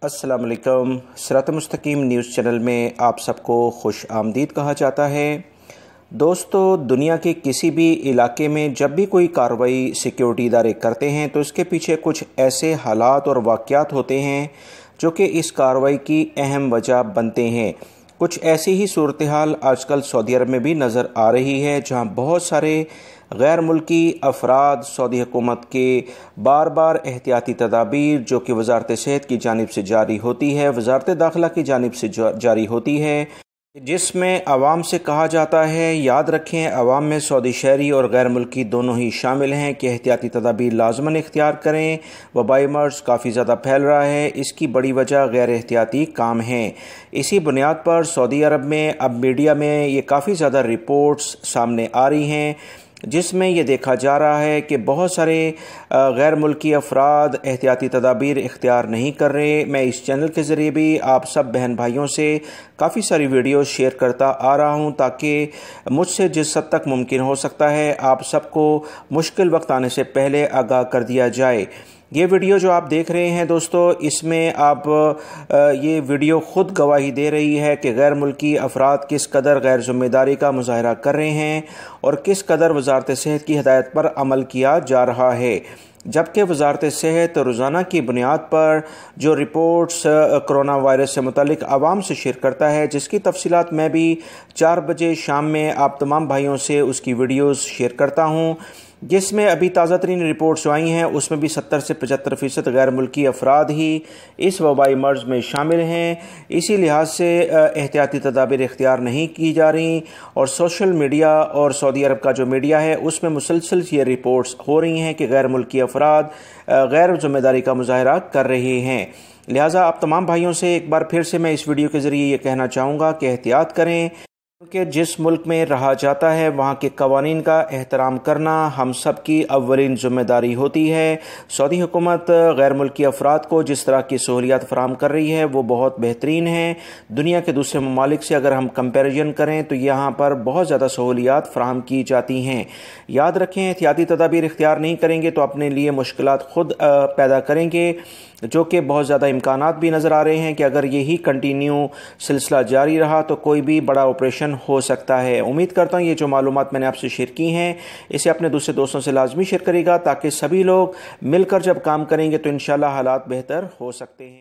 अस्सलाम वालेकुम। सिरात मुस्तकीम न्यूज़ चैनल में आप सबको खुश आमदीद कहा जाता है। दोस्तों, दुनिया के किसी भी इलाके में जब भी कोई कार्रवाई सिक्योरिटी इदारे करते हैं तो इसके पीछे कुछ ऐसे हालात और वाक़यात होते हैं जो कि इस कार्रवाई की अहम वजह बनते हैं। कुछ ऐसी ही सूरत हाल आजकल सऊदी अरब में भी नज़र आ रही है, जहां बहुत सारे गैर मुल्की अफराद सऊदी हुकूमत के बार बार एहतियाती तदाबीर जो कि वजारत सेहत की जानिब से जारी होती है, वजारत दाखिला की जानिब से जारी होती है, जिसमें आवाम से कहा जाता है याद रखें आवाम में सऊदी शहरी और गैर मुल्की दोनों ही शामिल हैं कि एहतियाती तदाबीर लाजमन इख्तियार करें। वबाई मर्ज़ काफ़ी ज़्यादा फैल रहा है, इसकी बड़ी वजह गैर एहतियाती काम है। इसी बुनियाद पर सऊदी अरब में अब मीडिया में ये काफ़ी ज़्यादा रिपोर्ट्स सामने आ रही हैं, जिसमें ये देखा जा रहा है कि बहुत सारे गैर मुल्की अफराद एहतियाती तदाबीर इख्तियार नहीं कर रहे। मैं इस चैनल के ज़रिए भी आप सब बहन भाइयों से काफ़ी सारी वीडियो शेयर करता आ रहा हूं, ताकि मुझसे जिस हद तक मुमकिन हो सकता है आप सबको मुश्किल वक्त आने से पहले आगाह कर दिया जाए। ये वीडियो जो आप देख रहे हैं दोस्तों, इसमें आप ये वीडियो ख़ुद गवाही दे रही है कि गैर मुल्की अफराद किस कदर गैर ज़िम्मेदारी का मुज़ाहरा कर रहे हैं और किस कदर वजारत सेहत की हिदायत पर अमल किया जा रहा है। जबकि वजारत सेहत रोज़ाना की बुनियाद पर जो रिपोर्ट्स कोरोना वायरस से मुतालिक आवाम से शेयर करता है, जिसकी तफसीलात मैं भी 4 बजे शाम में आप तमाम भाइयों से उसकी वीडियोज़ शेयर करता हूँ, जिसमें अभी ताज़ा तरीन रिपोर्ट्स जो आई हैं उसमें भी 70 से 75% गैर मुल्की अफराद ही इस वबाई मर्ज़ में शामिल हैं। इसी लिहाज से एहतियाती तदाबीर इख्तियार नहीं की जा रही और सोशल मीडिया और सऊदी अरब का जो मीडिया है उसमें मुसलसल ये रिपोर्ट्स हो रही हैं कि गैर मुल्की अफराद गैर ज़िम्मेदारी का मुज़ाहरा कर रहे हैं। लिहाजा आप तमाम भाइयों से एक बार फिर से मैं इस वीडियो के ज़रिए ये कहना चाहूँगा कि एहतियात करें, क्योंकि जिस मुल्क में रहा जाता है वहाँ के कवानीन का एहतराम करना हम सब की अव्वलीन ज़िम्मेदारी होती है। सऊदी हुकूमत गैर मुल्की अफराद को जिस तरह की सहूलियात फ़राहम कर रही है वो बहुत बेहतरीन है। दुनिया के दूसरे ममालिक से अगर हम कंपैरिजन करें तो यहाँ पर बहुत ज़्यादा सहूलियात फ़राहम की जाती हैं। याद रखें, एहतियाती तदाबीर इख्तियार नहीं करेंगे तो अपने लिए मुश्किलात ख़ुद पैदा करेंगे, जो कि बहुत ज़्यादा इम्कानात भी नज़र आ रहे हैं कि अगर यही कंटिन्यू सिलसिला जारी रहा तो कोई भी बड़ा ऑपरेशन हो सकता है। उम्मीद करता हूँ ये जो मालूमात मैंने आपसे शेयर की हैं इसे अपने दूसरे दोस्तों से लाजमी शेयर करेगा, ताकि सभी लोग मिलकर जब काम करेंगे तो इंशाल्लाह हालात बेहतर हो सकते हैं।